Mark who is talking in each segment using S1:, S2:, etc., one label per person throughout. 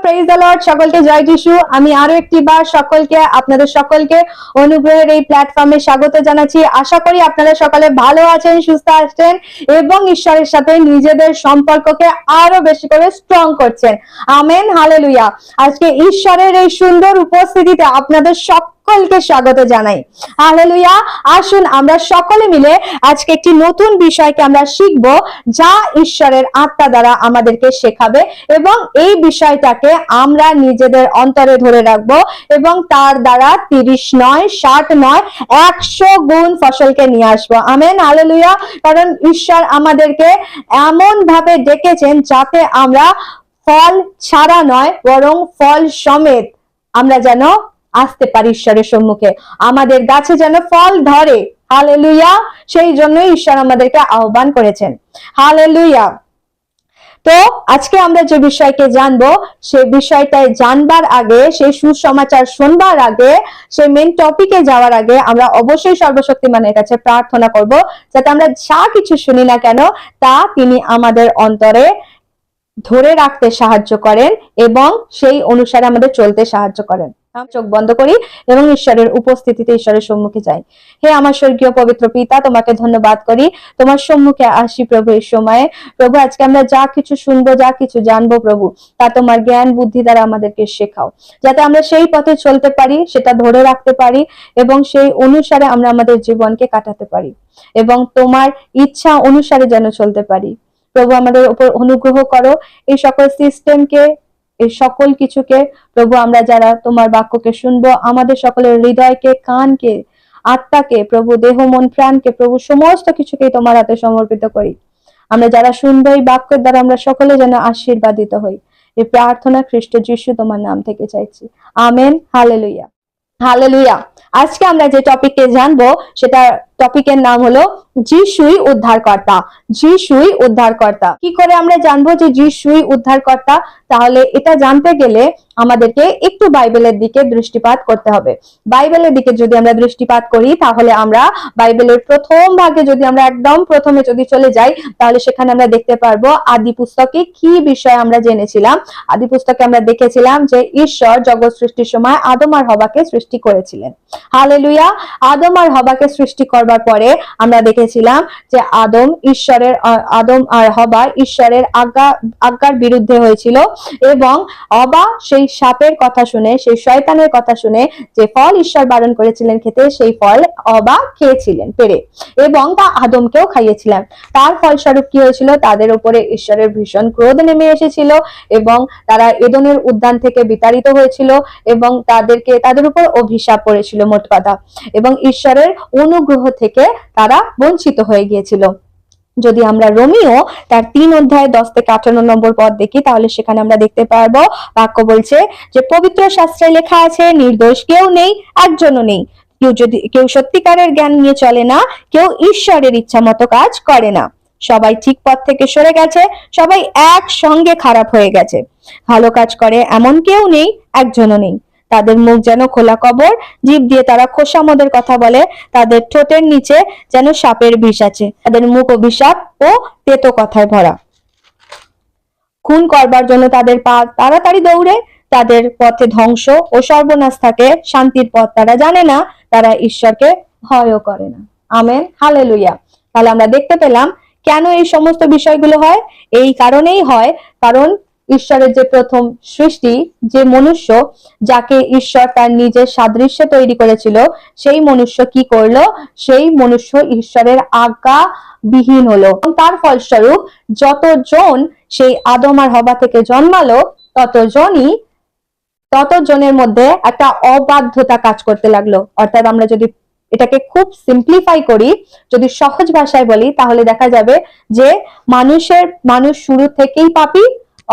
S1: Praise the Lord, সকলকে জয় যিশু। আমি আরো একটি বার আপনাদের সকলকে অনুগ্রহের এই প্ল্যাটফর্মে স্বাগত জানাচ্ছি। আশা করি আপনারা সকলে ভালো আছেন, সুস্থ আছেন এবং ঈশ্বরের সাথে নিজেদের সম্পর্ককে আরো বেশি করে স্ট্রং করছেন। Amen, hallelujah. আজকে ঈশ্বরের এই সুন্দর উপস্থিতিতে আপনাদের সকলকে স্বাগত জানাই। হালেলুয়া। আসুন আমরা সকলে মিলে আজকে একটি নতুন বিষয়কে আমরা শিখব, যা ঈশ্বরের আত্মা দ্বারা আমাদেরকে শেখাবে, এবং এই বিষয়টাকে আমরা নিজেদের অন্তরে ধরে রাখবো এবং তার দ্বারা 30 নয়, 60 নয়, 100 গুণ ফসলকে নিয়ে আসবো। Amen, hallelujah. কারণ ঈশ্বর আমাদেরকে এমন ভাবে ডেকেছেন যাতে আমরা ফল ছাড়া নয়, বরং ফল সমেত আমরা যেন আসতে পারি ঈশ্বরের সম্মুখে, আমাদের গাছে যেন ফল ধরে। হালেলুয়া। সেই জন্য ঈশ্বর আমাদেরকে আহ্বান করেছেন। হালেলুয়া। তো আজকে আমরা যে বিষয়কে জানবো, সেই বিষয়টাই জানবার আগে, সেই সুসমাচার শুনবার আগে, সেই মেন টপিকে যাওয়ার আগে আমরা অবশ্যই সর্বশক্তিমানের কাছে প্রার্থনা করব, যাতে আমরা যা কিছু শুনি না কেন তা তিনি আমাদের অন্তরে ধরে রাখতে সাহায্য করেন এবং সেই অনুসারে আমাদের চলতে সাহায্য করেন। চোখ বন্ধ করি এবং ঈশ্বরের উপস্থিতিতে, ঈশ্বরের সম্মুখে যাই। হে আমার স্বর্গীয় পবিত্র পিতা, তোমাকে ধন্যবাদ করি, তোমার সম্মুখে আসি প্রভু এই সময়ে। প্রভু, আজকে আমরা যা কিছু শুনবো, যা কিছু জানবো প্রভু, তা তোমার জ্ঞান বুদ্ধি দ্বারা আমাদেরকে শেখাও, যাতে আমরা সেই পথে চলতে পারি, সেটা ধরে রাখতে পারি এবং সেই অনুসারে আমরা আমাদের জীবনকে কাটাতে পারি এবং তোমার ইচ্ছা অনুসারে যেন চলতে পারি। প্রভু, আমাদের উপর অনুগ্রহ করো। এই সকল সিস্টেমকে, এই সকল কিছুকে প্রভু, আমরা যারা তোমার বাক্যকে শুনবো, আমাদের সকলের হৃদয়কে, কানকে, আত্মাকে প্রভু, দেহ মন প্রাণকে প্রভু, সমস্ত কিছুকেই তোমার হাতে সমর্পিত করি। আমরা যারা শুনবো এই বাক্যের দ্বারা আমরা সকলে যেন আশীর্বাদিত হই। এই প্রার্থনা খ্রিস্ট যিশু তোমার নাম থেকে চাইছি। Amen, hallelujah. হালেলুয়া। আজকে আমরা যে টপিকে জানবো, সেটা টপিকের নাম হলো যিশুই উদ্ধারকর্তা। যিশুই উদ্ধারকর্তা। কি করে আমরা জানবো যে যিশুই উদ্ধারকর্তা? তাহলে এটা জানতে গেলে আমাদেরকে একটু বাইবেলের দিকে দৃষ্টিপাত করতে হবে। বাইবেলের দিকে যদি আমরা দৃষ্টিপাত করি, তাহলে আমরা বাইবেলের প্রথম ভাগে যদি আমরা একদম প্রথমে যদি চলে যাই, তাহলে সেখানে আমরা দেখতে পারবো আদি পুস্তকে কি বিষয় আমরা জেনেছিলাম। আদি পুস্তকে আমরা দেখেছিলাম যে ঈশ্বর জগৎ সৃষ্টির সময় আদম আর হওয়াকে সৃষ্টি করেছিলেন। হালেলুয়া। আদম আর হওয়াকে সৃষ্টি করবার পরে আমরা দেখেছিলাম যে আদম আর হওয়া ঈশ্বরের আজ্ঞার বিরুদ্ধে হয়েছিল এবং হওয়া সেই সাপের কথা শুনে, সেই শয়তানের কথা শুনে যে ফল ঈশ্বর বারণ করেছিলেন খেতে, সেই ফল হওয়া খেয়েছিলেন পেরে এবং তা আদমকেও খাইয়েছিলেন। তার ফলস্বরূপ কি হয়েছিল? তাদের উপরে ঈশ্বরের ভীষণ ক্রোধ নেমে এসেছিল এবং তারা এদনের উদ্যান থেকে বিতাড়িত হয়েছিল এবং তাদের উপর অভিশাপ পড়েছিল মোট কথা, এবং ঈশ্বরের অনুগ্রহ থেকে তারা বঞ্চিত হয়ে গিয়েছিল। যদি আমরা রোমিও তার 3 অধ্যায় 10 থেকে 18 নম্বর পদ দেখি, তাহলে সেখানে আমরা দেখতে পারবো বাক্য বলছে যে পবিত্র শাস্ত্রে লেখা আছে, নির্দোষ কেউ নেই, একজনও নেই। কেউ সত্যিকারের জ্ঞান নিয়ে চলে না, কেউ ঈশ্বরের ইচ্ছা মতো কাজ করে না। সবাই ঠিক পথ থেকে সরে গেছে, সবাই একসঙ্গে খারাপ হয়ে গেছে। ভালো কাজ করে এমন কেউ নেই, একজনও নেই। তাদের মুখ যেন খোলা কবর, জিভ দিয়ে তারা খোসামদের কথা বলে, তাদের ঠোঁটের নিচে যেন সাপের বিষ আছে, তাদের মুখ অভিশাপ ও তেতো কথায় ভরা। খুন করবার জন্য তাদের পা তাড়াতাড়ি দৌড়ে, তাদের পথে ধ্বংস ও সর্বনাশ থাকে, শান্তির পথ তারা জানে না, তারা ঈশ্বরকে ভয়ও করে না। Amen, hallelujah. তাহলে আমরা দেখতে পেলাম কেন এই সমস্ত বিষয়গুলো হয়। এই কারণেই হয় কারণ ঈশ্বরের যে প্রথম সৃষ্টি, যে মনুষ্য, যাকে ঈশ্বর তার নিজের সাদৃশ্যে তৈরি করেছিল, সেই মনুষ্য কি করলো? সেই মনুষ্য ঈশ্বরের আজ্ঞা বিহীন হলো। তার ফলস্বরূপ যতজন সেই আদম আর হবা থেকে জন্মালো, ততজনের মধ্যে একটা অবাধ্যতা কাজ করতে লাগলো। অর্থাৎ আমরা যদি এটাকে খুব সিম্পলিফাই করি, যদি সহজ ভাষায় বলি, তাহলে দেখা যাবে যে মানুষ শুরু থেকেই পাপী,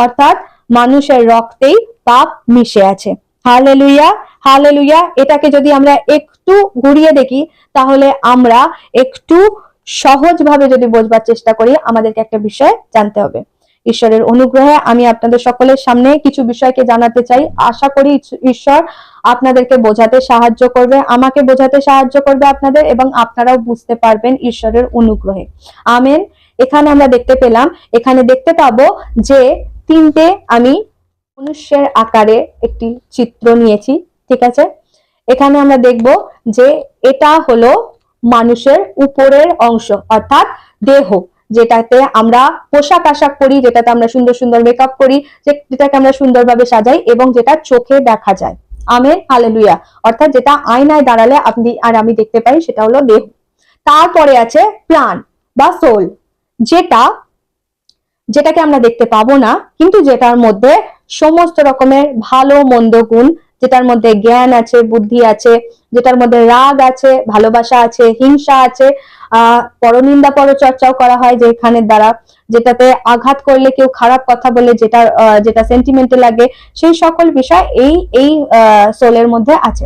S1: অর্থাৎ মানুষের রক্তেই পাপ মিশে আছে। Hallelujah, hallelujah. এটাকে যদি আমরা একটু ঘুরিয়ে দেখি, তাহলে আমরা একটু সহজভাবে যদি বোঝবার চেষ্টা করি, আমাদেরকে একটা বিষয় জানতে হবে। ঈশ্বরের অনুগ্রহে আমি আপনাদের সকলের সামনে কিছু বিষয়কে জানাতে চাই। আশা করি ঈশ্বর আপনাদেরকে বোঝাতে সাহায্য করবে, আমাকে বোঝাতে সাহায্য করবে আপনাদের, এবং আপনারাও বুঝতে পারবেন ঈশ্বরের অনুগ্রহে। আমেন। এখানে আমরা দেখতে পাবো যে তিনটে আমি মনুষ্যের আকারে একটি চিত্র নিয়েছি, ঠিক আছে? এখানে আমরা দেখব যে এটা হলো মানুষের উপরের অংশ, অর্থাৎ দেহ, যেটাতে আমরা পোশাক আশাক পরি, যেটাতে আমরা সুন্দর সুন্দর মেকআপ করি, যেটাকে আমরা সুন্দরভাবে সাজাই এবং যেটা চোখে দেখা যায়। Amen, hallelujah. অর্থাৎ যেটা আয়নায় দাঁড়ালে আপনি আর আমি দেখতে পাই, সেটা হলো দেহ। তারপরে আছে প্রাণ বা সোল, যেটাকে আমরা দেখতে পাবো না, কিন্তু যেটার মধ্যে সমস্ত রকমের ভালো মন্দ গুণ, যেটার মধ্যে জ্ঞান আছে, বুদ্ধি আছে, যেটার মধ্যে রাগ আছে, ভালোবাসা আছে, হিংসা আছে, পরনিন্দা পরচর্চাও করা হয় যেখানের দ্বারা, যেটাতে আঘাত করলে কেউ খারাপ কথা বলে, যেটা সেন্টিমেন্টে লাগে, সেই সকল বিষয় এই সোলের মধ্যে আছে।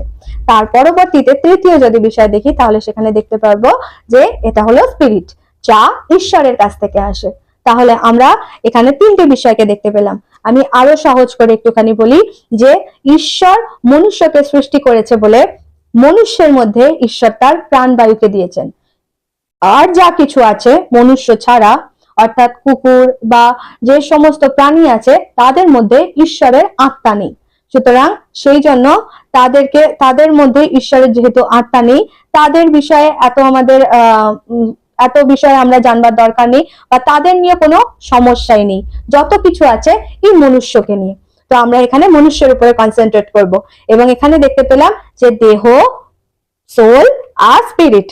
S1: তার পরবর্তীতে তৃতীয় যদি বিষয় দেখি, তাহলে সেখানে দেখতে পারবো যে এটা হলো স্পিরিট, যা ঈশ্বরের কাছ থেকে আসে। তাহলে আমরা এখানে তিনটে বিষয়কে দেখতে পেলাম। আমি আরো সহজ করে একটুখানি বলি যে ঈশ্বর মনুষ্যকে সৃষ্টি করেছে বলে মনুষ্যের মধ্যে ঈশ্বর তার প্রাণবায়ুকে দিয়েছেন। আর যা কিছু আছে মনুষ্য ছাড়া, অর্থাৎ কুকুর বা যে সমস্ত প্রাণী আছে, তাদের মধ্যে ঈশ্বরের আত্মা নেই। সুতরাং সেই জন্য তাদের মধ্যে ঈশ্বরের যেহেতু আত্মা নেই, তাদের বিষয়ে এত বিষয়ে আমরা জানবার দরকার নেই, বা তাদের নিয়ে কোনো সমস্যাই নেই। যত কিছু আছে এই মনুষ্যকে নিয়ে। তো আমরা এখানে মনুষ্যের উপরে কনসেন্ট্রেট করব, এবং এখানে দেখতে পেলাম যে দেহ, সোল আর স্পিরিট,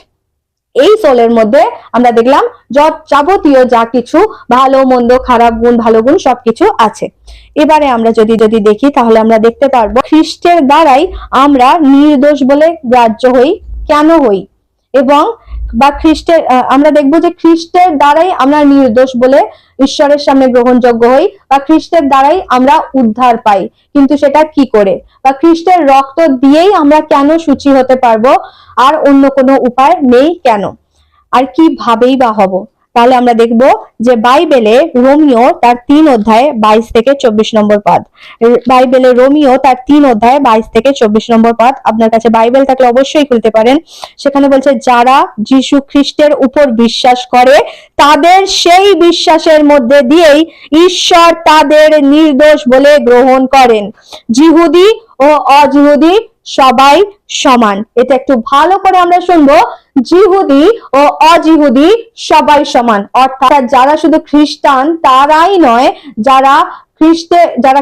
S1: এই সোলের মধ্যে আমরা দেখলাম যাবতীয় যা কিছু ভালো মন্দ, খারাপ গুণ, ভালো গুণ সবকিছু আছে। এবারে আমরা যদি দেখি, তাহলে আমরা দেখতে পারবো খ্রিস্টের দ্বারাই আমরা নির্দোষ বলে গ্রাহ্য হই। কেন হই? এবং আমরা দেখবো যে খ্রিস্টের দ্বারাই আমরা নির্দোষ বলে ঈশ্বরের সামনে গ্রহণযোগ্য হই, বা খ্রিস্টের দ্বারাই আমরা উদ্ধার পাই। কিন্তু সেটা কি করে? বা খ্রিস্টের রক্ত দিয়েই আমরা কেন শুচি হতে পারবো, আর অন্য কোনো উপায় নেই কেন? আর কিভাবেই বা হব? তাহলে আমরা দেখব যে বাইবেলে রোমিও তার 3 অধ্যায়ে 22 থেকে 24 নম্বর পদ, বাইবেলে রোমিও তার 3 অধ্যায়ে 22 থেকে 24 নম্বর পদ, আপনার কাছে বাইবেল থাকলে অবশ্যই খুলতে পারেন। সেখানে বলছে, যারা যীশু খ্রিস্টের উপর বিশ্বাস করে, তাদের সেই বিশ্বাসের মধ্যে দিয়েই ঈশ্বর তাদের নির্দোষ বলে গ্রহণ করেন। যিহুদি ও অযহুদি সবাই সমান। এটা একটু ভালো করে আমরা শুনবো। যিহুদি ও অযহুদি সবাই সমান, অর্থাৎ যারা শুধু খ্রিস্টান তারাই নয়, যারা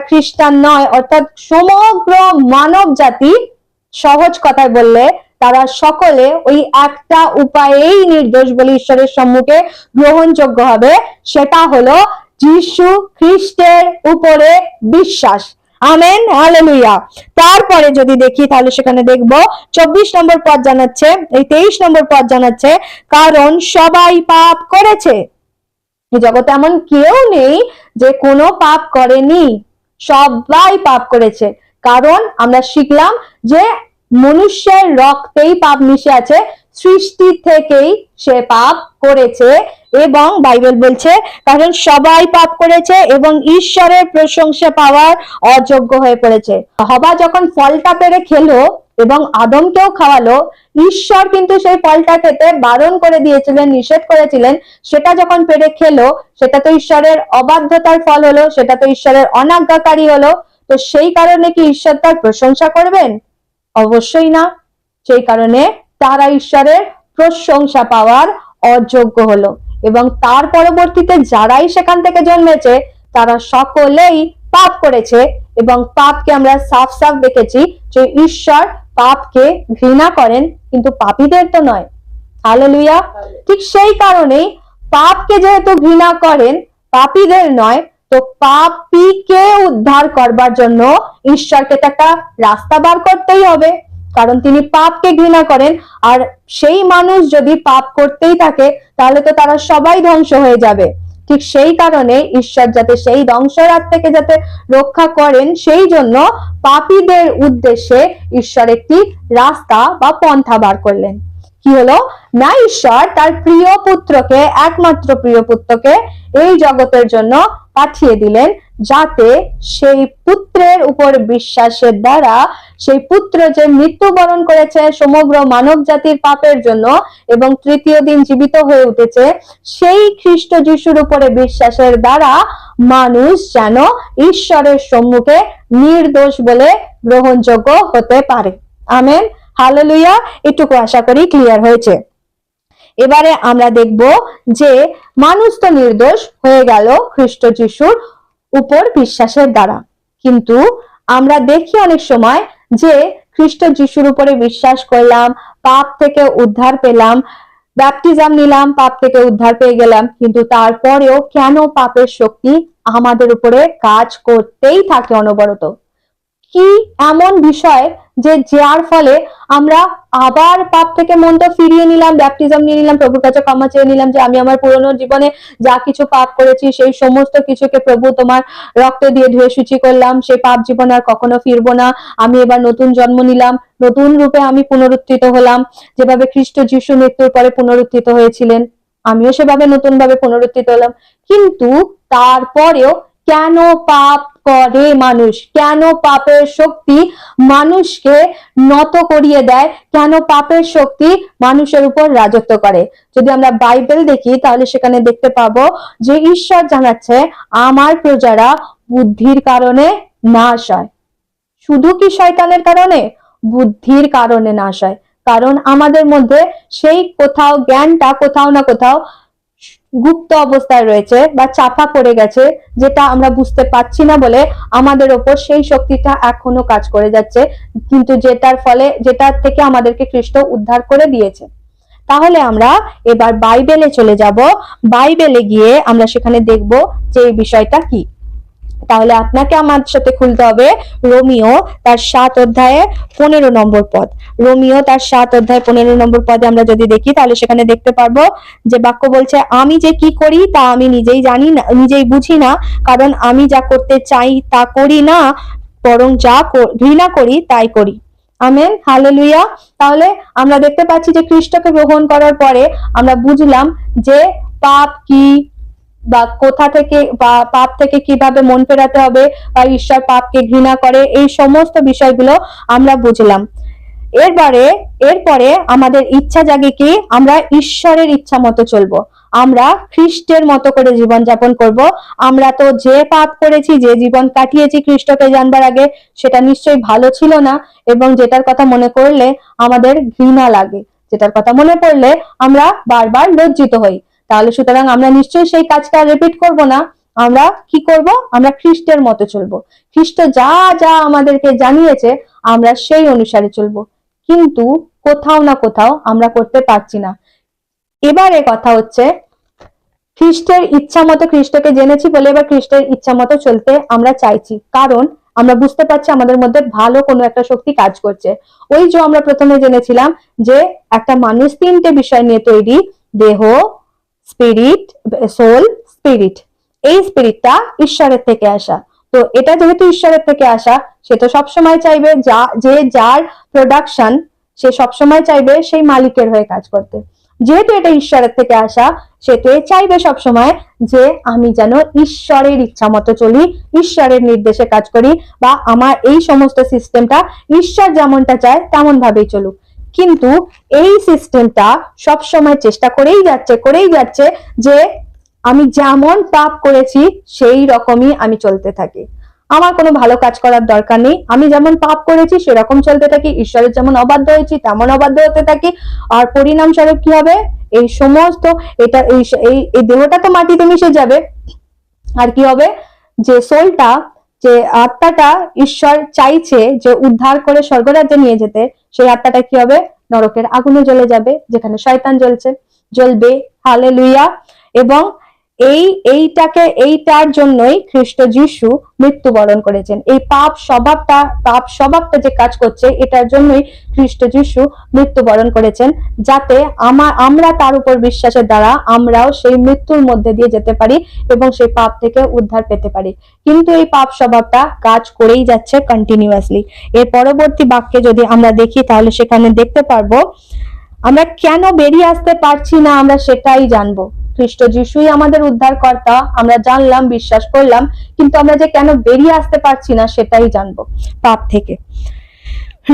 S1: খ্রিস্টান নয়, অর্থাৎ সমগ্র মানব জাতি, সহজ কথায় বললে তারা সকলে ওই একটা উপায়েই নির্দোষ বলে ঈশ্বরের সম্মুখে গ্রহণযোগ্য হবে, সেটা হলো যীশু খ্রিস্টের উপরে বিশ্বাস। Amen, hallelujah. তারপরে যদি দেখি, তাহলে সেখানে দেখবো 24 নম্বর পদ জানাচ্ছে, এই 23 নম্বর পদ জানাচ্ছে, কারণ সবাই পাপ করেছে। এই জগতে এমন কেউ নেই যে কোনো পাপ করেনি, সবাই পাপ করেছে। কারণ আমরা শিখলাম যে মনুষ্যের রক্তেই পাপ মিশে আছে, সৃষ্টি থেকেই সে পাপ করেছে, এবং বাইবেল বলছে কারণ সবাই পাপ করেছে এবং ঈশ্বরের প্রশংসা পাওয়ার অযোগ্য হয়ে পড়েছে। হবা যখন ফলটা পেড়ে খেলো এবং আদমকেও খাওয়ালো, ঈশ্বর কিন্তু সেই ফলটা খেতে বারণ করে দিয়েছিলেন, নিষেধ করেছিলেন। সেটা যখন পেড়ে খেলো, সেটা তো ঈশ্বরের অবাধ্যতার ফল হলো, সেটা তো ঈশ্বরের অনাজ্ঞাকারী হলো। তো সেই কারণে কি ঈশ্বর তার প্রশংসা করবেন? অবশ্যই না। সেই কারণে তারা ঈশ্বরের প্রশংসা পাওয়ার অযোগ্য হলো, এবং তার পরবর্তীতে যারাই সেখান থেকে জন্মেছে, তারা সকলেই পাপ করেছে, এবং পাপকে আমরা সাফ সাফ দেখেছি যে ঈশ্বর পাপকে ঘৃণা করেন, কিন্তু পাপীদের তো নয়। হালেলুয়া। ঠিক সেই কারণেই পাপকে যেহেতু ঘৃণা করেন, পাপীদের নয়, তো পাপীকে উদ্ধার করবার জন্য ঈশ্বরকে তো একটা রাস্তা বার করতেই হবে, কারণ তিনি পাপকে ঘৃণা করেন। আর সেই মানুষ যদি পাপ করতেই থাকে, তাহলে তো তারা সবাই ধ্বংস হয়ে যাবে। ঠিক সেই কারণে ঈশ্বর যাতে সেই ধ্বংসের হাত থেকে যাতে রক্ষা করেন, সেই জন্য পাপীদের উদ্দেশ্যে ঈশ্বর একটি রাস্তা বা পন্থা বার করলেন। কি হলো না, ঈশ্বর তার প্রিয় পুত্রকে, একমাত্র প্রিয় পুত্রকে এই জগতের জন্য পাঠিয়ে দিলেন, যাতে সেই পুত্রের উপর বিশ্বাসের দ্বারা, সেই পুত্র যে মৃত্যুবরণ করেছে সমগ্র মানব জাতির পাপের জন্য এবং তৃতীয় দিন জীবিত হয়ে উঠেছে, সেই খ্রিস্ট যিশুর উপরে বিশ্বাসের দ্বারা মানুষ যেন ঈশ্বরের সম্মুখে নির্দোষ বলে গ্রহণযোগ্য হতে পারে। Amen, hallelujah. এটুকু আশা করি ক্লিয়ার হয়েছে। এবারে আমরা দেখব যে মানুষ তো নির্দোষ হয়ে গেল খ্রিস্ট যিশুর উপর বিশ্বাসের দ্বারা, কিন্তু আমরা দেখি অনেক সময় যে খ্রিস্ট যিশুর উপরে বিশ্বাস করলাম, পাপ থেকে উদ্ধার পেলাম, ব্যাপটিজম নিলাম, পাপ থেকে উদ্ধার পেয়ে গেলাম, কিন্তু তারপরেও কেন পাপের শক্তি আমাদের উপরে কাজ করতেই থাকে অনবরত? কি এমন বিষয় যে যার ফলে আমরা আবার পাপ থেকে মন তো ফিরিয়ে নিলাম, ব্যাপটিজম নিয়ে নিলাম, প্রভুর কাছে ক্ষমা চেয়ে নিলাম যে আমি আমার পুরনো জীবনে যা কিছু পাপ করেছি সেই সমস্ত কিছুকে প্রভু তোমার রক্ত দিয়ে ধুয়ে শুচি করলাম, সেই পাপ জীবনে আর কখনো ফিরবো না, আমি এবার নতুন জন্ম নিলাম, নতুন রূপে আমি পুনরুত্থিত হলাম, যেভাবে খ্রিস্ট যিশু মৃত্যুর পরে পুনরুত্থিত হয়েছিলেন, আমিও সেভাবে নতুন ভাবে পুনরুত্থিত হলাম। কিন্তু তারপরেও কেন পাপ করে মানুষ? কেন পাপের শক্তি মানুষকে নত করিয়ে দেয়? কেন পাপের শক্তি মানুষের উপর রাজত্ব করে? যদি আমরা বাইবেল দেখি তাহলে সেখানে দেখতে পাবো যে ঈশ্বর জানাচ্ছে আমার প্রজারা বুদ্ধির কারণে নাশ হয়। শুধু কি শয়তানের কারণে? বুদ্ধির কারণে নাশ হয়। কারণ আমাদের মধ্যে সেই কোথাও জ্ঞানটা কোথাও না কোথাও গুপ্ত অবস্থায় রয়েছে বা চাপা পড়ে গেছে, যেটা আমরা বুঝতে পারছি না বলে আমাদের ওপর সেই শক্তিটা এখনো কাজ করে যাচ্ছে, কিন্তু যেটার থেকে আমাদেরকে খ্রিস্ট উদ্ধার করে দিয়েছে। তাহলে আমরা এবার বাইবেলে চলে যাব, বাইবেলে গিয়ে আমরা সেখানে দেখব যে এই বিষয়টা কি। তাহলে আপনাকে আমার সাথে খুলতে হবে রোমিও তার 7 অধ্যায়ে 15 নম্বর পদ। রোমিও তার 7 অধ্যায় 15 নম্বর পদে আমরা যদি দেখি তাহলে সেখানে দেখতে পারবো যে বাক্য বলছে, আমি যে কি করি তা আমি নিজেই জানি না, নিজেই বুঝি না, কারণ আমি যা করতে চাই তা করি না, বরং যা ঘৃণা করি তাই করি। Amen, hallelujah. তাহলে আমরা দেখতে পাচ্ছি যে খ্রিস্টকে গ্রহণ করার পরে আমরা বুঝলাম যে পাপ কি, বা কোথা থেকে, বা পাপ থেকে কিভাবে মন ফেরাতে হবে, বা ঈশ্বর পাপকে ঘৃণা করে, এই সমস্ত বিষয়গুলো আমরা বুঝলাম। এরপরে আমাদের ইচ্ছা জাগে কি, আমরা ঈশ্বরের ইচ্ছা মতো চলবো, আমরা খ্রিস্টের মতো করে জীবন যাপন করব। আমরা তো যে পাপ করেছি, যে জীবন কাটিয়েছি খ্রিস্টকে জানবার আগে, সেটা নিশ্চয়ই ভালো ছিল না, এবং যেটার কথা মনে করলে আমাদের ঘৃণা লাগে, যেটার কথা মনে পড়লে আমরা বারবার লজ্জিত হই। তাহলে সুতরাং আমরা নিশ্চয়ই সেই কাজটা রিপিট করব না। আমরা কি করব? আমরা খ্রিস্টের মতো চলবো। খ্রিস্ট যা যা আমাদেরকে জানিয়েছে আমরা সেই অনুসারে চলবো, কিন্তু কোথাও না কোথাও আমরা করতে পারছি না। এবারে কথা হচ্ছে, খ্রিস্টের ইচ্ছা মতো খ্রিস্টকে জেনেছি বলে এবার খ্রিস্টের ইচ্ছা মতো চলতে আমরা চাইছি, কারণ আমরা বুঝতে পারছি আমাদের মধ্যে ভালো কোনো একটা শক্তি কাজ করছে। ওই যে আমরা প্রথমে জেনেছিলাম যে একটা মানুষ 3টে বিষয় নিয়ে তৈরি, দেহ, স্পিরিট, সোল, স্পিরিট। এই স্পিরিটটা ঈশ্বরের থেকে আসা। তো এটা যেহেতু ঈশ্বরের থেকে আসা, সে তো সবসময় চাইবে যার প্রোডাকশন, সে সবসময় চাইবে সেই মালিকের হয়ে কাজ করতে। যেহেতু এটা ঈশ্বরের থেকে আসা, সে তো চাইবে সবসময় যে আমি যেন ঈশ্বরের ইচ্ছা মতো চলি, ঈশ্বরের নির্দেশে কাজ করি, বা আমার এই সমস্ত সিস্টেমটা ঈশ্বর যেমনটা চায় তেমন ভাবেই চলুক। কিন্তু এই সিস্টেমটা সবসময় চেষ্টা করেই যাচ্ছে যে আমি যেমন পাপ করেছি সেই রকমই আমি চলতে থাকি। আমার কোনো ভালো কাজ করার দরকার নেই, আমি যেমন পাপ করেছি সেরকম চলতে থাকি, ঈশ্বরের যেমন অবাধ্য হয়েছি তেমন অবাধ্য হতে থাকি। আর পরিণামস্বরূপ কি হবে? এই সমস্ত এই দেহটা তো মাটিতে মিশে যাবে, আর কি হবে? যে সোলটা যে আত্মাটা ঈশ্বর চাইছে যে উদ্ধার করে স্বর্গরাজ্যে নিয়ে যেতে, সেই আত্মাটা কি হবে? নরকের আগুনে জ্বলে যাবে, যেখানে শয়তান জ্বলবে। হালেলুয়া। এবং এইটার জন্যই খ্রিস্ট যিশু মৃত্যুবরণ করেছেন। এই পাপ স্বভাবটা যে কাজ করছে, এটার জন্যই খ্রিস্ট যিশু মৃত্যুবরণ করেছেন, যাতে আমরা তার উপর বিশ্বাসের দ্বারা আমরাও সেই মৃত্যুর মধ্যে দিয়ে যেতে পারি এবং সেই পাপ থেকে উদ্ধার পেতে পারি। কিন্তু এই পাপ স্বভাবটা কাজ করেই যাচ্ছে কন্টিনিউয়াসলি। এর পরবর্তী বাক্যে যদি আমরা দেখি, তাহলে সেখানে দেখতে পারবো আমরা কেন বেরিয়ে আসতে পারছি না, আমরা সেটাই জানবো। খ্রিস্ট যিশুই আমাদের উদ্ধারকর্তা, আমরা জানলাম, বিশ্বাস করলাম, কিন্তু আমরা যে কেন বেরিয়ে আসতে পারছি না সেটাই জানবো পাপ থেকে।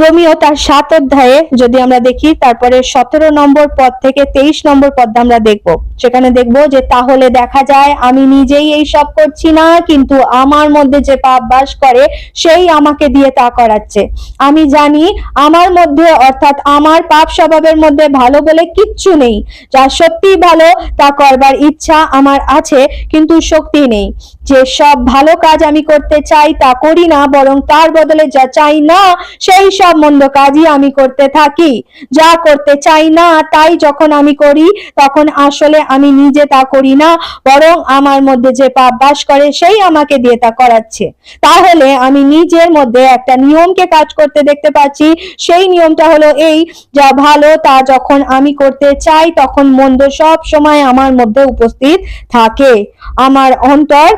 S1: রোমিও তার 7 অধ্যায়ে যদি আমরা দেখি, তারপরে 17 নম্বর পদ থেকে 23 নম্বর পদ আমরা দেখবো। সেখানে দেখবো যে তাহলে দেখা যায় আমি নিজেই এই সব করছি না, কিন্তু আমার মধ্যে যে পাপ বাস করে সেই আমাকে দিয়ে তা করাচ্ছে। আমি জানি আমার মধ্যে, অর্থাৎ আমার পাপ স্বভাবের মধ্যে ভালো বলে কিচ্ছু নেই। যা সত্যি ভালো তা করবার ইচ্ছা আমার আছে, কিন্তু শক্তি নেই। যে সব ভালো কাজ আমি করতে চাই তা করি না, বরং তার বদলে যা চাই না সেই সব মন্দ কাজই আমি করতে থাকি। যা করতে চাই না তাই যখন আমি করি, তখন আসলে আমি নিজে তা করি না, বরং আমার মধ্যে যে পাপ বাস করে সেই আমাকে দিয়ে তা করাচ্ছে। তাহলে আমি নিজের মধ্যে একটা নিয়মকে কাজ করতে দেখতে পাচ্ছি। সেই নিয়মটা হলো এই, যা ভালো তা যখন আমি করতে চাই, তখন মন্দ সব সময় আমার মধ্যে উপস্থিত থাকে। আমার অন্তর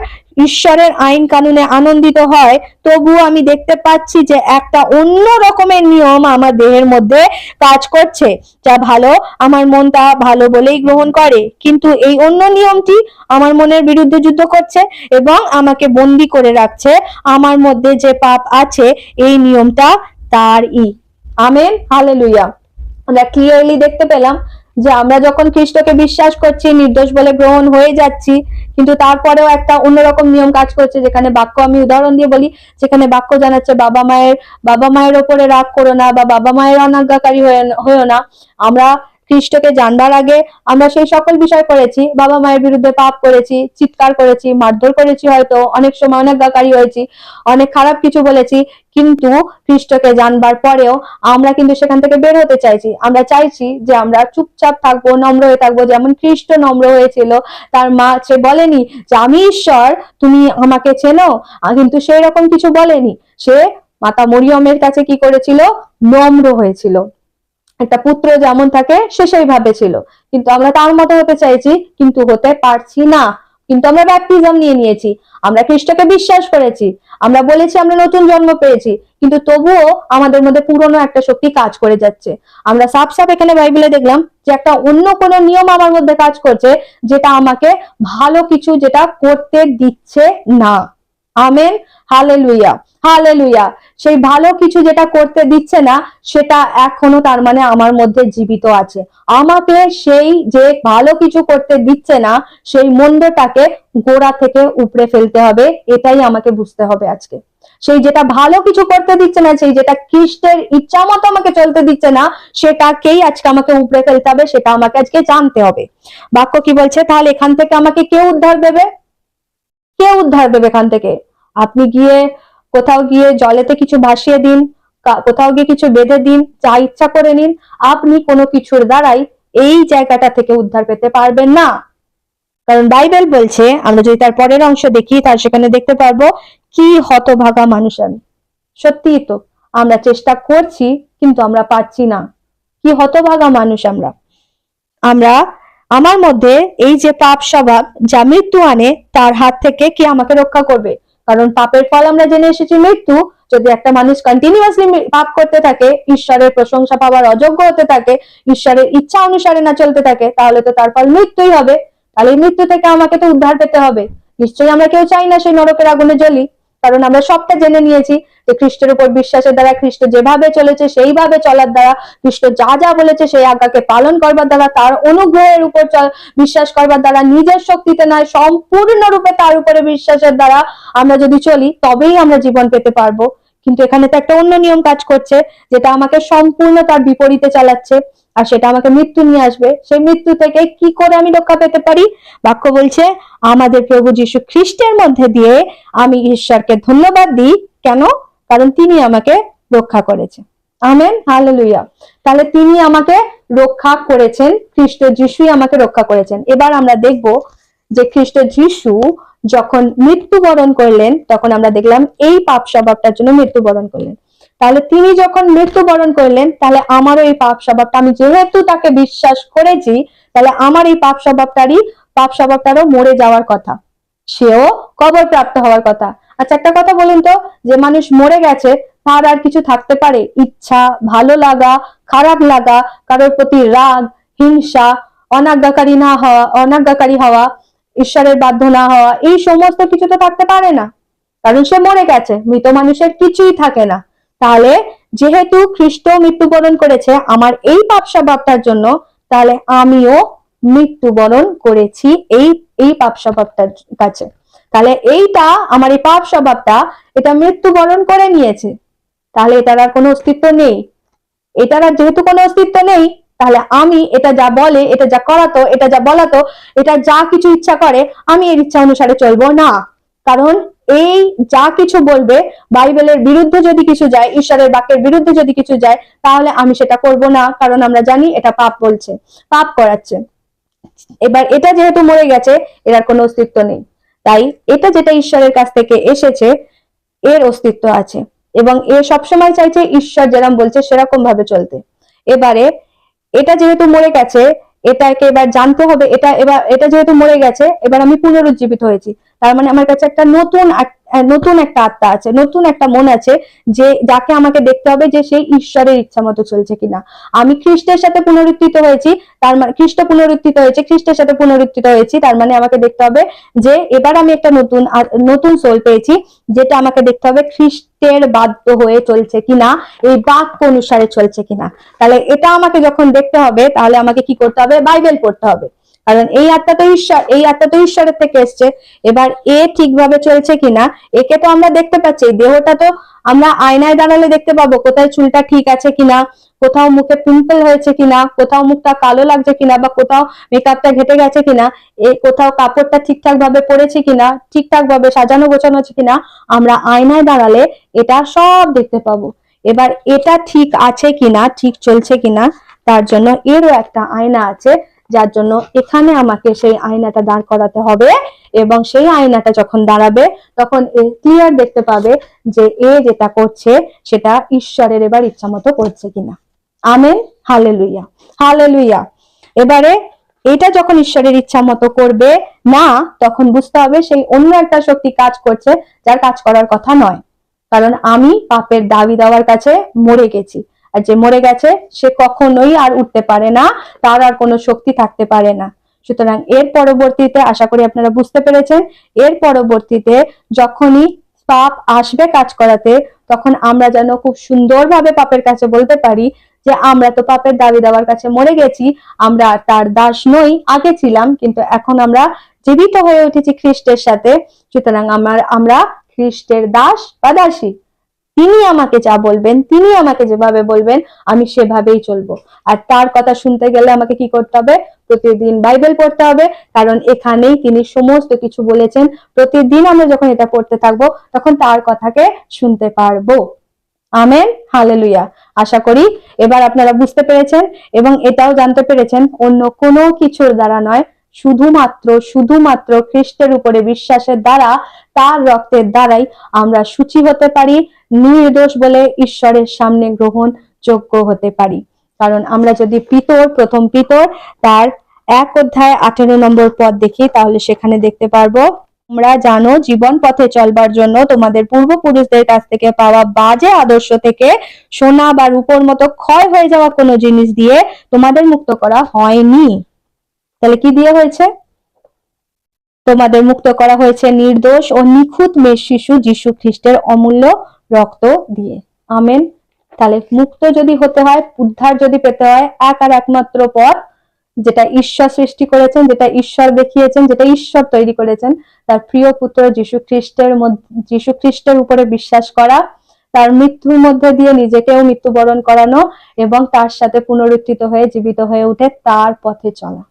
S1: ঈশ্বরের আইন কানুনে আনন্দিত হয়, তবুও আমি দেখতে পাচ্ছি যে একটা অন্য রকমের নিয়ম আমার দেহের মধ্যে কাজ করছে। যা ভালো আমার মন তা ভালো বলেই গ্রহণ করে, কিন্তু এই অন্য নিয়মটি আমার মনের বিরুদ্ধে যুদ্ধ করছে এবং আমাকে বন্দী করে রাখছে। আমার মধ্যে যে পাপ আছে, এই নিয়মটা তারই। Amen, hallelujah. আমরা ক্লিয়ারলি দেখতে পেলাম যে আমরা যখন খ্রিস্টকে বিশ্বাস করছি, নির্দোষ বলে গ্রহণ হয়ে যাচ্ছি, কিন্তু তারপরেও একটা অন্যরকম নিয়ম কাজ করছে। যেখানে বাক্য, আমি উদাহরণ দিয়ে বলি, যেখানে বাক্য জানাচ্ছে বাবা মায়ের ওপরে রাগ করো না, বা বাবা মায়ের অনাজ্ঞাকারী হয়েও না। আমরা খ্রিস্টকে জানবার আগে আমরা সেই সকল বিষয় করেছি, বাবা মায়ের বিরুদ্ধে পাপ করেছি, চিৎকার করেছি, মারধর করেছি, হয়তো অনেক সময় অনাজ্ঞাকারী হয়েছি, অনেক খারাপ কিছু বলেছি। কিন্তু খ্রিস্টকে জানবার পরেও আমরা কিন্তু সেখান থেকে বের হতে চাইছি। আমরা চাইছি যে আমরা চুপচাপ থাকবো, নম্র হয়ে থাকবো, যেমন খ্রিস্ট নম্র হয়েছিল। তার মা, সে বলেনি যে আমি ঈশ্বর, তুমি আমাকে চেনো, কিন্তু সেই রকম কিছু বলেনি। সে মাতা মরিয়মের কাছে কি করেছিল? নম্র হয়েছিল। একটা পুত্র যেমন থাকে সে সেইভাবে ছিল। কিন্তু আমরা তার মতো হতে চাইছি, কিন্তু হতে পারছি না। কিন্তু আমরা ব্যাপটিজম নিয়ে নিয়েছি, আমরা খ্রিস্টকে বিশ্বাস করেছি, আমরা বলেছি আমরা নতুন জন্ম পেয়েছি, কিন্তু তবুও আমাদের মধ্যে পুরনো একটা শক্তি কাজ করে যাচ্ছে। আমরা সাফ এখানে বাইবেলে দেখলাম যে একটা অন্য কোনো নিয়ম আমার মধ্যে কাজ করছে, যেটা আমাকে ভালো কিছু যেটা করতে দিচ্ছে না। Amen, hallelujah, hallelujah. সেই ভালো কিছু যেটা করতে দিচ্ছে না, সেটা এখনো তার মানে আমার মধ্যে জীবিত আছে। আমাকে সেই যে ভালো কিছু করতে দিচ্ছে না, সেই মন্দটাকে গোড়া থেকে উপড়ে ফেলতে হবে। এটাই আমাকে বুঝতে হবে আজকে। সেই যেটা ভালো কিছু করতে দিচ্ছে না, সেই যেটা খ্রিস্টের ইচ্ছা মতো আমাকে চলতে দিচ্ছে না, সেটাকেই আজকে আমাকে উপড়ে ফেলতে হবে। সেটা আমাকে আজকে জানতে হবে। বাক্য কি বলছে? তাহলে এখান থেকে আমাকে কে উদ্ধার দেবে? কে উদ্ধার দেবে এখান থেকে? আপনি গিয়ে কোথাও গিয়ে জলেতে কিছু ভাসিয়ে দিন, কোথাও গিয়ে কিছু বেঁধে দিন, যা ইচ্ছা করে নিন, আপনি কোনো কিছুর দ্বারাই এই জায়গাটা থেকে উদ্ধার পেতে পারবেন না। কারণ বাইবেল বলছে, আমরা যদি তার পরের অংশ দেখি, তার সেখানে দেখতে পারবো কি হতভাগা মানুষ আমি। সত্যিই তো, আমরা চেষ্টা করছি কিন্তু আমরা পাচ্ছি না। কি হতভাগা মানুষ আমরা। আমার মধ্যে এই যে পাপ স্বভাব যা মৃত্যু আনে, তার হাত থেকে কি আমাকে রক্ষা করবে? কারণ পাপের ফল আমরা জেনে এসেছি মৃত্যু। যদি একটা মানুষ কন্টিনিউয়াসলি পাপ করতে থাকে, ঈশ্বরের প্রশংসা পাওয়ার অযোগ্য হতে থাকে, ঈশ্বরের ইচ্ছা অনুসারে না চলতে থাকে, তাহলে তো তার ফল মৃত্যুই হবে। তাহলে এই মৃত্যু থেকে আমাকে তো উদ্ধার পেতে হবে। নিশ্চয়ই আমরা কেউ চাই না সেই নরকের আগুনে জ্বলি, কারণ আমরা সবটা জেনে নিয়েছি যে খ্রিস্টের উপর বিশ্বাসের দ্বারা, খ্রিস্ট যেভাবে চলেছে সেইভাবে চলার দ্বারা, খ্রিস্ট যা যা বলেছে সেই আজ্ঞাকে পালন করবার দ্বারা, তার অনুগ্রহের উপর বিশ্বাস করবার দ্বারা, নিজের শক্তিতে নয় সম্পূর্ণরূপে তার উপরে বিশ্বাসের দ্বারা আমরা যদি চলি, তবেই আমরা জীবন পেতে পারবো। কিন্তু এখানে তো একটা অন্য নিয়ম কাজ করছে, যেটা আমাকে সম্পূর্ণ তার বিপরীতে চালাচ্ছে, আর সেটা আমাকে মৃত্যু নিয়ে আসবে। সেই মৃত্যু থেকে কি করে আমি রক্ষা পেতে পারি? বাক্য বলছে আমাদের প্রভু যীশু খ্রিস্টের মধ্যে দিয়ে আমি ঈশ্বরকে ধন্যবাদ দিই। কেন? কারণ তিনি আমাকে রক্ষা করেছেন। Amen, hallelujah. তাহলে তিনি আমাকে রক্ষা করেছেন, খ্রিস্ট যিশুই আমাকে রক্ষা করেছেন। এবার আমরা দেখব যে খ্রিস্ট যিশু যখন মৃত্যুবরণ করলেন, তখন আমরা দেখলাম এই পাপ স্বভাবটার জন্য মৃত্যুবরণ করলেন। তাহলে তিনি যখন মৃত্যুবরণ করলেন, তাহলে আমারও এই পাপ স্বভাবটা, আমি যেহেতু তাকে বিশ্বাস করেছি, তাহলে আমার এই পাপ স্বভাবটারও মরে যাওয়ার কথা, সেও কবর প্রাপ্ত হওয়ার কথা। আচ্ছা, একটা কথা বলুন তো, যে মানুষ মরে গেছে তার আর কিছু থাকতে পারে? ইচ্ছা, ভালো লাগা, খারাপ লাগা, কারোর প্রতি রাগ, হিংসা, অনাজ্ঞাকারী হওয়া, ঈশ্বরের বাধ্য না হওয়া, এই সমস্ত কিছু তো থাকতে পারে না, কারণ সে মরে গেছে। মৃত মানুষের কিছুই থাকে না। তাহলে যেহেতু খ্রিস্ট মৃত্যুবরণ করেছে আমার এই পাপ স্বভাবটার জন্য, তাহলে আমিও মৃত্যুবরণ করেছি এই পাপ স্বভাবটার কাছে। তাহলে এইটা আমার এই পাপ স্বভাবটা, এটা মৃত্যুবরণ করে নিয়েছে। তাহলে এটার আর কোনো অস্তিত্ব নেই। এটার আর যেহেতু কোনো অস্তিত্ব নেই, তাহলে আমি এটা যা বলে, এটা যা করাতো, এটা যা বলাতো, এটা যা কিছু ইচ্ছা করে, আমি এর ইচ্ছা অনুসারে চলবো না। কারণ এই যা কিছু বলবে, বাইবেলের বিরুদ্ধে যদি কিছু যায়, ঈশ্বরের বাক্যের বিরুদ্ধে যদি কিছু যায়, তাহলে আমি সেটা করব না। কারণ আমরা জানি এটা পাপ বলছে, পাপ করাচ্ছে। এবার এটা যেহেতু মরে গেছে, এর আর কোনো অস্তিত্ব নেই। তাই এটা যেটা ঈশ্বরের কাছ থেকে এসেছে, এর অস্তিত্ব আছে, এবং এ সবসময় চাইছে ঈশ্বর যেরকম বলছে সেরকম ভাবে চলতে। এবারে এটা যেহেতু মরে গেছে, এটাকে এবার জানতে হবে, এটা যেহেতু মরে গেছে, এবার আমি পুনরুজ্জীবিত হয়েছি। তার মানে আমার কাছে একটা নতুন একটা আত্মা আছে, নতুন একটা মন আছে, যে যাকে আমাকে দেখতে হবে যে সেই ঈশ্বরের ইচ্ছা মতো চলছে কিনা। আমি খ্রিস্টের সাথে পুনরুত্থিত হয়েছি, তার মানে খ্রিস্টের সাথে পুনরুত্থিত হয়েছি, তার মানে আমাকে দেখতে হবে যে এবার আমি একটা নতুন সোল পেয়েছি, যেটা আমাকে দেখতে হবে খ্রিস্টের বাধ্য হয়ে চলছে কিনা, এই বাক্য অনুসারে চলছে কিনা। তাহলে এটা আমাকে যখন দেখতে হবে, তাহলে আমাকে কি করতে হবে? বাইবেল পড়তে হবে। কারণ এই আত্মা তো ঈশ্বরের থেকে এসছে। এবার এ ঠিকভাবে চলছে কিনা, একে তো আমরা দেখতে পাচ্ছি, দেহটা তো আমরা আয়নায় দাঁড়ালে দেখতে পাবো কোথায় চুলটা ঠিক আছে কিনা, কোথাও মুখে পিম্পল হয়েছে কিনা, কোথাও মুখটা কালো লাগছে কিনা, বা কোথাও মেকআপটা ঘেটে গেছে কিনা, কোথাও কাপড়টা ঠিকঠাক ভাবে পরেছে কিনা, ঠিকঠাক ভাবে সাজানো গোছানো আছে কিনা, আমরা আয়নায় দাঁড়ালে এটা সব দেখতে পাবো। এবার এটা ঠিক আছে কিনা, ঠিক চলছে কিনা, তার জন্য এরও একটা আয়না আছে, যার জন্য এখানে আমাকে সেই আয়নাটা দাঁড় করাতে হবে, এবং সেই আয়নাটা যখন দাঁড়াবে, তখন ক্লিয়ার দেখতে পাবে যে এ যেটা করছে সেটা ঈশ্বরের এবার ইচ্ছা মতো করছে কিনা। Amen, hallelujah, hallelujah. এবারে এটা যখন ঈশ্বরের ইচ্ছা মতো করবে না, তখন বুঝতে হবে সেই অন্য একটা শক্তি কাজ করছে, যার কাজ করার কথা নয়। কারণ আমি পাপের দাবি দেওয়ার কাছে মরে গেছি, আর যে মরে গেছে সে কখনোই আর উঠতে পারে না, তার আর কোনো শক্তি থাকতে পারে না। সুতরাং এর পরবর্তীতে আশা করি আপনারা বুঝতে পেরেছেন, এর পরবর্তীতে যখনই পাপ আসবে কাজ করাতে, তখন আমরা যেন খুব সুন্দরভাবে পাপের কাছে বলতে পারি যে আমরা তো পাপের দাবি দেওয়ার কাছে মরে গেছি, আমরা তার দাস নই, আগে ছিলাম, কিন্তু এখন আমরা জীবিত হয়ে উঠেছি খ্রিস্টের সাথে। সুতরাং আমরা খ্রিস্টের দাস বা দাসী। তিনি আমাকে যা বলবেন, তিনি আমাকে যেভাবে বলবেন, আমি সেভাবেই চলবো। আর তার কথা শুনতে গেলে আমাকে কি করতে হবে? প্রতিদিন বাইবেল পড়তে হবে, কারণ এখানেই তিনি সমস্ত কিছু বলেছেন। প্রতিদিন আমরা যখন এটা পড়তে থাকবো, তখন তার কথাকে শুনতে পারবো। Amen, hallelujah. আশা করি এবার আপনারা বুঝতে পেরেছেন, এবং এটাও জানতে পেরেছেন অন্য কোনো কিছুর দ্বারা নয়, শুধুমাত্র খ্রিস্টের উপরে বিশ্বাসের দ্বারা, তার রক্তের দ্বারাই আমরা সূচি হতে পারি, নির্দোষ বলে ঈশ্বরের সামনে গ্রহণযোগ্য হতে পারি। কারণ আমরা যদি প্রথম পিতর তার 1:18 পদ দেখি, তাহলে সেখানে দেখতে পারবো, তোমরা জানো জীবন পথে চলবার জন্য তোমাদের পূর্বপুরুষদের কাছ থেকে পাওয়া বাজে আদর্শ থেকে সোনা বা রূপোর মতো ক্ষয় হয়ে যাওয়া কোনো জিনিস দিয়ে তোমাদের মুক্ত করা হয়নি। তাহলে কি দিয়ে হয়েছে? তোমাদের মুক্ত করা হয়েছে নির্দোষ ও নিখুঁত মেষ শিশু যীশু খ্রিস্টের অমূল্য রক্ত দিয়ে। আমেন। তাহলে মুক্ত যদি হতে হয়, উদ্ধার যদি পেতে হয়, এক আর একমাত্র পথ, যেটা ঈশ্বর সৃষ্টি করেছেন, যেটা ঈশ্বর দেখিয়েছেন, যেটা ঈশ্বর তৈরি করেছেন, তার প্রিয় পুত্র যীশু খ্রিস্টের উপরে বিশ্বাস করা, তার মৃত্যুর মধ্যে দিয়ে নিজেকেও মৃত্যুবরণ করানো এবং তার সাথে পুনরুত্থিত হয়ে জীবিত হয়ে উঠে তার পথে চলা।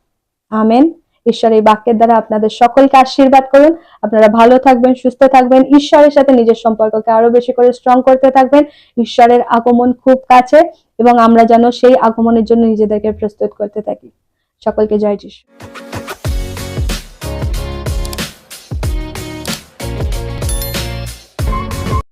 S1: আমেন। ঈশ্বর এই বাক্যের দ্বারা আপনাদের সকলকে আশীর্বাদ করুন। আপনারা ভালো থাকবেন, সুস্থ থাকবেন, ঈশ্বরের সাথে নিজের সম্পর্ককে আরো বেশি করে স্ট্রং করতে থাকবেন। ঈশ্বরের আগমন খুব কাছে এবং আমরা যেন সেই আগমনের জন্য নিজেদেরকে প্রস্তুত করতে থাকি। সকলকে জয় যিশু।